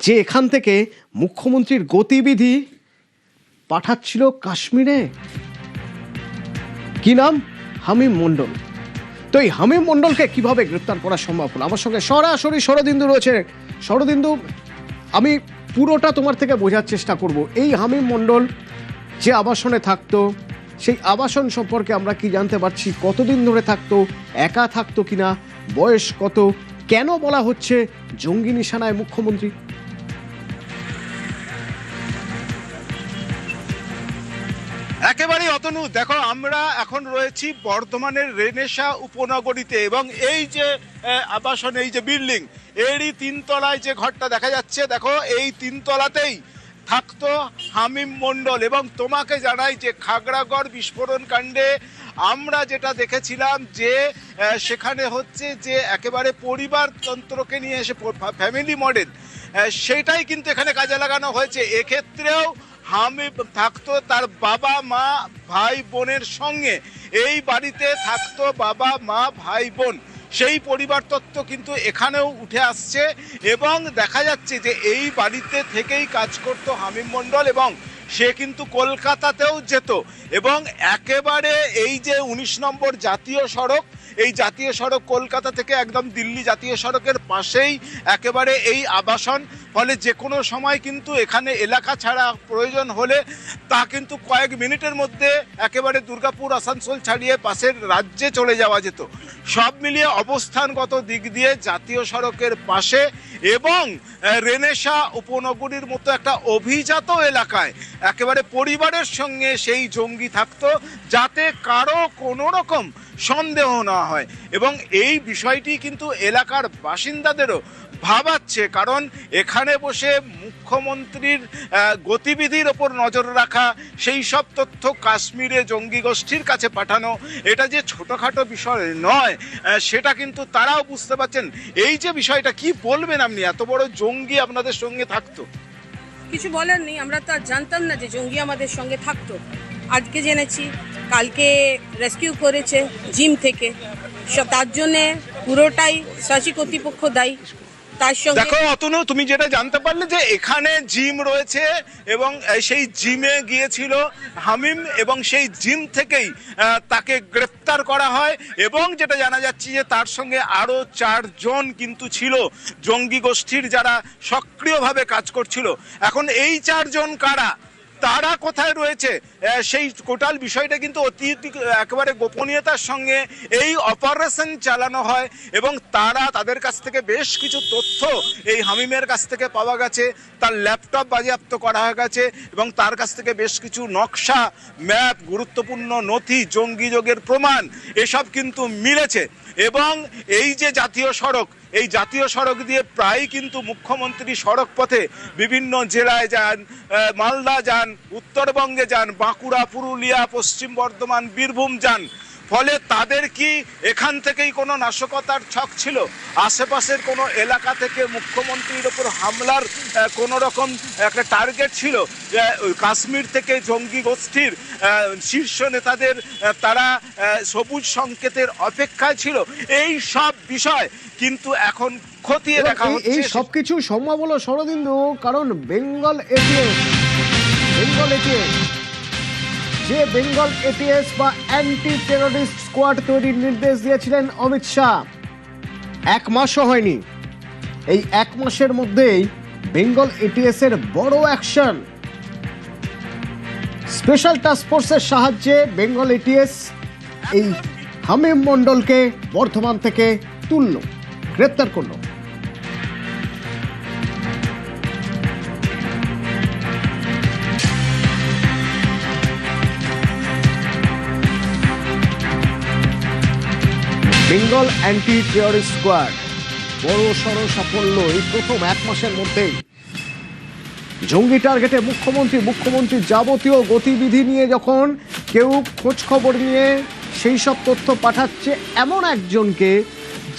যে এখান থেকে মুখ্যমন্ত্রীর গতিবিধি পাঠাচ্ছিল কাশ্মীরে। কি নাম? হামিম মণ্ডল। তো এই হামিম মণ্ডলকে কিভাবে গ্রেপ্তার করা সম্ভব হলো? আমার সঙ্গে সরাসরি শরদিন্দু রয়েছে। শরদিন্দু, আমি পুরোটা তোমার থেকে বোঝার চেষ্টা করব। এই হামিম মণ্ডল যে আবাসনে থাকতো, সেই আবাসন সম্পর্কে আমরা কি জানতে পারছি? কতদিন ধরে থাকতো, একা থাকতো কিনা, বয়স কত, কেন বলা হচ্ছে জঙ্গি নিশানায় মুখ্যমন্ত্রী? একেবারেই অতনু, দেখো আমরা এখন রয়েছি বর্ধমানের রেনেসা উপনগরীতে এবং এই যে আবাসন, এই যে বিল্ডিং, এরই তিনতলায় যে ঘরটা দেখা যাচ্ছে, দেখো এই তিনতলাতেই থাকতো হামিম মণ্ডল। এবং তোমাকে জানাই যে খাগড়াগড় বিস্ফোরণ কাণ্ডে আমরা যেটা দেখেছিলাম যে সেখানে হচ্ছে যে একেবারে পরিবারতন্ত্রকে নিয়ে এসে ফ্যামিলি মডেল, সেটাই কিন্তু এখানে কাজে লাগানো হয়েছে। এক্ষেত্রেও হামিম থাকতো তার বাবা মা ভাই বোনের সঙ্গে। এই বাড়িতে থাকতো বাবা মা ভাই বোন, সেই পরিবার তত্ত্ব কিন্তু এখানেও উঠে আসছে এবং দেখা যাচ্ছে যে এই বাড়িতে থেকেই কাজ করতো হামিম মণ্ডল এবং সে কিন্তু কলকাতাতেও যেত। এবং একেবারে এই যে 19 নম্বর জাতীয় সড়ক, এই জাতীয় সড়ক কলকাতা থেকে একদম দিল্লি জাতীয় সড়কের পাশেই একেবারে এই আবাসন। ফলে যে কোনো সময় কিন্তু এখানে এলাকা ছাড়া প্রয়োজন হলে তা কিন্তু কয়েক মিনিটের মধ্যে একেবারে দুর্গাপুর আসানসোল ছাড়িয়ে পাশের রাজ্যে চলে যাওয়া যেত। সব মিলিয়ে অবস্থানগত দিক দিয়ে জাতীয় সড়কের পাশে এবং রেনেসা উপনগরীর মতো একটা অভিজাত এলাকায় একেবারে পরিবারের সঙ্গে সেই জঙ্গি থাকতো, যাতে কারো কোনো রকম সন্দেহ না হয়। এবং এই বিষয়টি কিন্তু এলাকার বাসিন্দাদেরও ভাবাচ্ছে, কারণ এখানে বসে মুখ্যমন্ত্রীর গতিবিধির ওপর নজর রাখা, সেই সব তথ্য কাশ্মীরে জঙ্গি গোষ্ঠীর কাছে পাঠানো, এটা যে ছোটোখাটো বিষয় নয় সেটা কিন্তু তারাও বুঝতে পারছেন। এই যে বিষয়টা, কি বলবেন আপনি? এত বড় জঙ্গি আপনাদের সঙ্গে থাকতো? কিছু বলার নেই, আমরা তো আর জানতাম না যে জঙ্গি আমাদের সঙ্গে থাকতো। আজকে জেনেছি, কালকে রেস্কিউ করেছে জিম থেকে, তার জন্যে পুরোটাই শাসি কর্তৃপক্ষ দায়ী। তার সঙ্গে দেখো অতনু, তুমি যেটা জানতে পারলে যে এখানে জিম রয়েছে এবং সেই জিমে গিয়েছিল হামিম এবং সেই জিম থেকেই তাকে গ্রেফতার করা হয়। এবং যেটা জানা যাচ্ছে যে তার সঙ্গে আরো 4 জন কিন্তু ছিল জঙ্গি গোষ্ঠীর, যারা সক্রিয়ভাবে কাজ করছিল। এখন এই 4 জন কারা, তারা কোথায় রয়েছে, সেই টোটাল বিষয়টা কিন্তু অতি একেবারে গোপনীয়তার সঙ্গে এই অপারেশন চালানো হয়। এবং তাদের কাছ থেকে বেশ কিছু তথ্য এই হামিমের কাছ থেকে পাওয়া গেছে, তার ল্যাপটপ বাজেয়াপ্ত করা হয়ে গেছে এবং তার কাছ থেকে বেশ কিছু নকশা, ম্যাপ, গুরুত্বপূর্ণ নথি, জঙ্গি যোগের প্রমাণ এসব কিন্তু মিলেছে। এবং এই যে জাতীয় সড়ক, এই জাতীয় সড়ক দিয়ে প্রায় কিন্তু মুখ্যমন্ত্রী সড়ক পথে বিভিন্ন জেলায় যান, মালদা যান, উত্তরবঙ্গে যান, বাঁকুড়া, পুরুলিয়া, পশ্চিম বর্ধমান, বীরভূম যান। ফলে তাদের কি এখান থেকেই কোনো নাশকতার ছক ছিল? আশেপাশের কোনো এলাকা থেকে মুখ্যমন্ত্রীর ওপর হামলার কোনো রকম একটা টার্গেট ছিল? কাশ্মীর থেকে জঙ্গি গোষ্ঠীর শীর্ষ নেতাদের তারা সবুজ সংকেতের অপেক্ষায় ছিল? এই সব বিষয় কিন্তু এখন খতিয়ে দেখা হচ্ছে। এই সবকিছু সম্ভব হলো শরদিন্দু কারণ বেঙ্গল এটিএস, যে বেঙ্গল এটিএস বা অ্যান্টি টেররিস্ট স্কোয়াড তৈরির নির্দেশ দিয়েছিলেন অমিত শাহ, 1 মাসও হয়নি। এই 1 মাসের মধ্যেই বেঙ্গল এটিএস এর বড় অ্যাকশন। স্পেশাল টাস্ক ফোর্সের সাহায্যে বেঙ্গল এটিএস এই হামিম মণ্ডলকে বর্ধমান থেকে তুলল, গ্রেপ্তার করলো। বেঙ্গল অ্যান্টি টেররিস্ট স্কোয়াড বড় সড় সাফল্য এই প্রথম 1 মাসের মধ্যেই। জঙ্গি টার্গেটে মুখ্যমন্ত্রীর যাবতীয় গতিবিধি নিয়ে যখন কেউ খোঁজ খবর নিয়ে সেই সব তথ্য পাঠাচ্ছে এমন একজনকে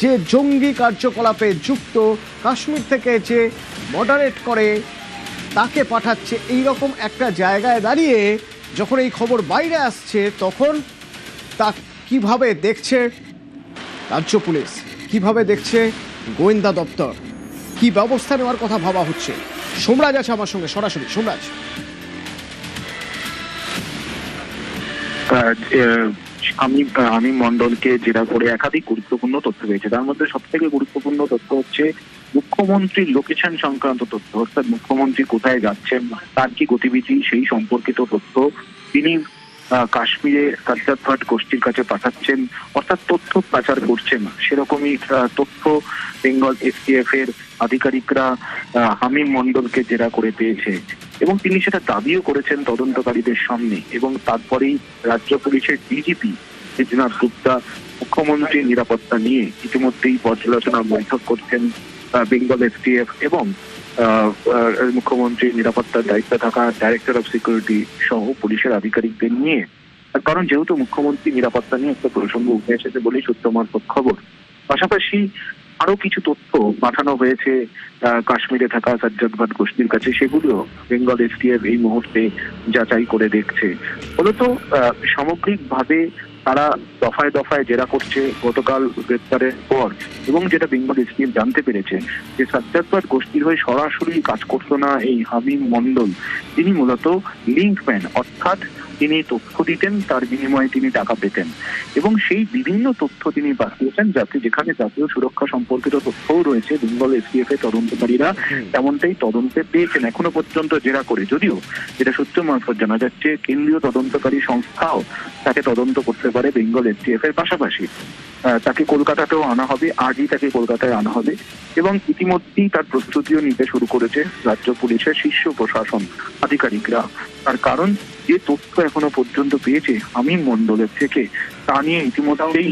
যে জঙ্গি কার্যকলাপে যুক্ত, কাশ্মীর থেকে যে মডারেট করে তাকে পাঠাচ্ছে, এই রকম একটা জায়গায় দাঁড়িয়ে যখন এই খবর বাইরে আসছে তখন তা কিভাবে দেখছে রাজ্য পুলিশ, কিভাবে দেখছে গোয়েন্দা দপ্তর, কি ব্যবস্থা নেওয়ার কথা ভাবা হচ্ছে। সোমরাজ আছে আমার সঙ্গে সরাসরি। সোমরাজ, আমি মন্ডলকে জেরা করে একাধিক গুরুত্বপূর্ণ তথ্য পেয়েছে। তার মধ্যে সব থেকে গুরুত্বপূর্ণ তথ্য হচ্ছে মুখ্যমন্ত্রীর লোকেশন সংক্রান্ত তথ্য, অর্থাৎ মুখ্যমন্ত্রী কোথায় যাচ্ছেন, তার কি গতিবিধি সেই সম্পর্কিত তথ্য তিনি কাশ্মীরে সাজ্জাদ ভাট গোষ্ঠীর কাছে পাঠাচ্ছেন, অর্থাৎ তথ্য পাচার করছেন। সেরকমই তথ্য বেঙ্গল এসটিএফ এর আধিকারিকরা হামিম মন্ডলকে জেরা করে পেয়েছে এবং তিনি সেটা দাবিও করেছেন তদন্তকারীদের সামনে। এবং তারপরেই রাজ্য পুলিশের ডিজিপি জিতেনাথ গুপ্তা মুখ্যমন্ত্রীর নিরাপত্তা নিয়ে ইতিমধ্যেই পর্যালোচনা বৈঠক করছেন বেঙ্গল এসটিএফ এবং মুখ্যমন্ত্রীর নিরাপত্তার দায়িত্বে থাকা ডাইরেক্টর অফ সিকিউরিটি সহ পুলিশের আধিকারিকদের নিয়ে। কারণ যেহেতু মুখ্যমন্ত্রী নিরাপত্তা নিয়ে একটা প্রসঙ্গ উঠে এসেছে বলেই সূত্র মারফত খবর। পাশাপাশি আরো কিছু তথ্য পাঠানো হয়েছে কাশ্মীরে থাকা সাজ্জাদ ভাট গোষ্ঠীর কাছে, সেগুলো বেঙ্গল এসটিএফ এই মুহূর্তে যাচাই করে দেখছে। মূলত সামগ্রিকভাবে তারা দফায় দফায় জেরা করছে গতকাল গ্রেপ্তারের পর, এবং যেটা বেঙ্গল এসটিএফ জানতে পেরেছে যে সাজ্জাদ ভাট গোষ্ঠীর হয়ে সরাসরি কাজ করতো না এই হামিম মন্ডল, তিনি মূলত লিঙ্কম্যান, অর্থাৎ তিনি তথ্য দিতেন, তার বিনিময়ে তিনি টাকা পেতেন। এবং সেই বিভিন্ন তথ্য তিনি পাঠিয়েছেন, যাতে যেখানে জাতীয় সুরক্ষা সম্পর্কিত তথ্যও রয়েছে বেঙ্গল এসটিএফ এর তদন্তকারীরা তেমনটাই তদন্তে পেয়েছেন এখনো পর্যন্ত জেরা করে। যদিও যেটা সূত্র মারফত জানা যাচ্ছে কেন্দ্রীয় তদন্তকারী সংস্থাও তাকে তদন্ত করতে পারে বেঙ্গল এসটিএফ এর পাশাপাশি তাকে কলকাতাতেও আনা হবে, আজই তাকে কলকাতায় আনা হবে। এবং ইতিমধ্যেই তার প্রস্তুতিও নিতে শুরু করেছে রাজ্য পুলিশের শীর্ষ প্রশাসন আধিকারিকরা। তার কারণ যে তথ্য এখনো পর্যন্ত পেয়েছে হামিম মন্ডলের থেকে, তা নিয়ে ইতিমধ্যেই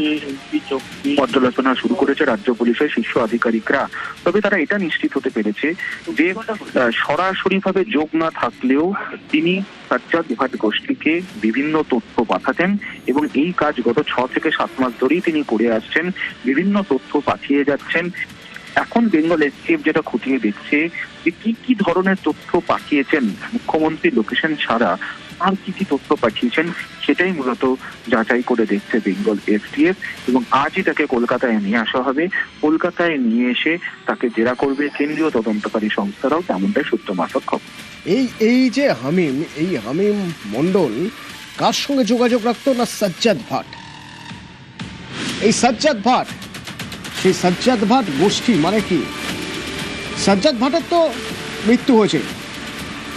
পর্যালোচনা শুরু করেছে রাজ্য পুলিশের শীর্ষ আধিকারিকরা। তবে তারা এটা নিশ্চিত হতে পেরেছে যে সরাসরিভাবে যোগ না থাকলেও তিনি সাজ্জাদ ভাট গোষ্ঠীকে বিভিন্ন তথ্য পাঠাতেন এবং এই কাজ গত 6 থেকে 7 মাস ধরেই তিনি করে আসছেন, বিভিন্ন তথ্য পাঠিয়ে যাচ্ছেন। এখন বেঙ্গল এসটিএফ যেটা খতিয়ে দেখছে যে কি কি ধরনের তথ্য পাঠিয়েছেন, মুখ্যমন্ত্রীর লোকেশন ছাড়া আর কি কি তথ্য পাঠিয়েছেন, সেটাই মূলত যাচাই করে দেখছে বেঙ্গল এসটিএফ। এবং আজই তাকে কলকাতায় নিয়ে আসা হবে, কলকাতায় নিয়ে এসে তাকে জেরা করবে কেন্দ্রীয় তদন্তকারী সংস্থারাও, তেমনটাই সূত্র মারফত খবর। এই যে হামিম মন্ডল কার সঙ্গে যোগাযোগ রাখতো না সাজ্জাদ ভাট। এই সাজ্জাদ ভাট, সেই সাজ্জাদ ভাট গোষ্ঠী মানে কি? সাজ্জাদ ভাটের তো মৃত্যু হয়েছে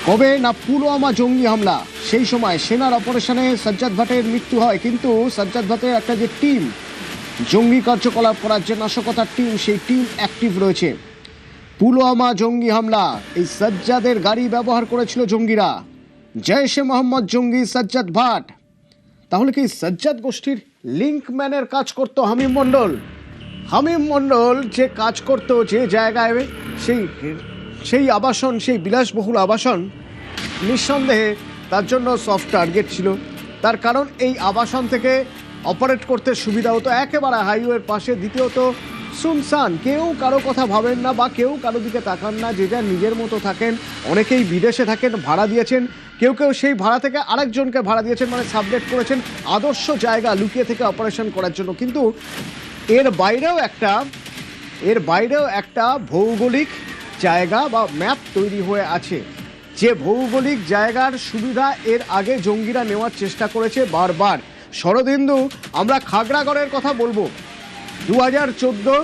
কবে না পুলওয়ামা জঙ্গি হামলা, সেই সময় সেনার অপারেশনে সাজ্জাদ ভাটের মৃত্যু হয়। কিন্তু সাজ্জাদ ভাটের একটা যে টিম জঙ্গি কার্যকলাপ করার যে নাশকতার টিম, সেই টিম অ্যাক্টিভ রয়েছে। পুলওয়ামা জঙ্গি হামলা, এই সাজ্জাদের গাড়ি ব্যবহার করেছিল জঙ্গিরা, জৈশে মোহাম্মদ জঙ্গি সাজ্জাদ ভাট। তাহলে কি সাজ্জাদ গোষ্ঠীর লিঙ্কম্যানের কাজ করতো হামিম মন্ডল? হামিম মন্ডল যে কাজ করতো যে জায়গায়, সেই আবাসন, সেই বিলাসবহুল আবাসন নিঃসন্দেহে তার জন্য সফট টার্গেট ছিল। তার কারণ এই আবাসন থেকে অপারেট করতে সুবিধা হতো, একেবারে হাইওয়ের পাশে। দ্বিতীয়ত শুনশান, কেউ কারো কথা ভাবেন না বা কেউ কারো দিকে তাকান না, যে যার নিজের মতো থাকেন। অনেকেই বিদেশে থাকেন, ভাড়া দিয়েছেন, কেউ কেউ সেই ভাড়া থেকে আরেকজনকে ভাড়া দিয়েছেন, মানে সাবলেট করেছেন। আদর্শ জায়গা লুকিয়ে থেকে অপারেশন করার জন্য। কিন্তু এর বাইরেও একটা ভৌগোলিক জায়গা বা ম্যাপ তৈরি হয়ে আছে, যে ভৌগোলিক জায়গার সুবিধা এর আগে জঙ্গিরা নেওয়ার চেষ্টা করেছে বারবার। শরদিন্দু, আমরা খাগড়াগড়ের কথা বলবো। 2014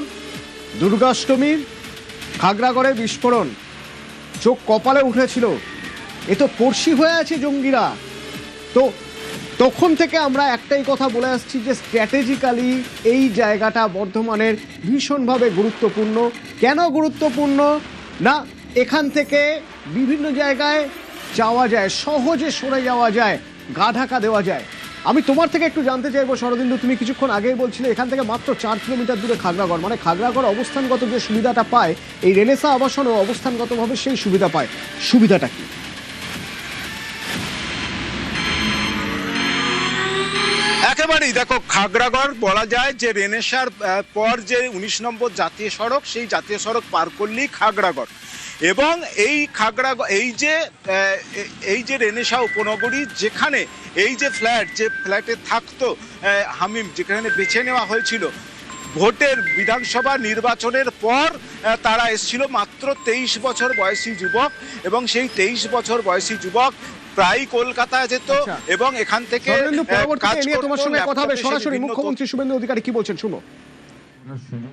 দুর্গাষ্টমীর খাগড়াগড়ে বিস্ফোরণ, চোখ কপালে উঠেছিল। এ তো পড়শি হয়ে আছে জঙ্গিরা। তো তখন থেকে আমরা একটাই কথা বলে আসছি যে স্ট্র্যাটেজিক্যালি এই জায়গাটা বর্ধমানের ভীষণভাবে গুরুত্বপূর্ণ। কেন গুরুত্বপূর্ণ না, এখান থেকে বিভিন্ন জায়গায় যাওয়া যায়, সহজে সরে যাওয়া যায়, গা ঢাকা দেওয়া যায়। আমি তোমার থেকে একটু জানতে চাইবো শরদিন্দু, তুমি কিছুক্ষণ আগেই বলছিলে এখান থেকে মাত্র 4 কিলোমিটার দূরে খাগড়াগড়, মানে খাগড়াগড় অবস্থানগত যে সুবিধাটা পায়, এই রেনেসা আবাসনও অবস্থানগতভাবে সেই সুবিধা পায়। সুবিধাটা কি? একেবারেই দেখো, খাগড়াগড় বলা যায় যে রেনেসার পর যে 19 নম্বর জাতীয় সড়ক, সেই জাতীয় সড়ক পার করলেই খাগড়াগড়। এবং এই খাগড়াগড়, এই যে রেনেসা উপনগরী, যেখানে এই যে ফ্ল্যাটে থাকতো হামিম, যেখানে বেছে নেওয়া হয়েছিল, ভোটের বিধানসভা নির্বাচনের পর তারা এসেছিল, মাত্র 23 বছর বয়সী যুবক, এবং সেই 23 বছর বয়সী যুবক প্রায় কলকাতায় যেত আচ্ছা। এবং এখান থেকে পরবর্তীতে কাজ এ নিয়ে তোমার করতো, সঙ্গে কথা হবে ল্যাপটপে সে সরাসরি। বিভিন্ন মুখ্যমন্ত্রী শুভেন্দু অধিকারী কি বলছেন শুনো। সুযোগ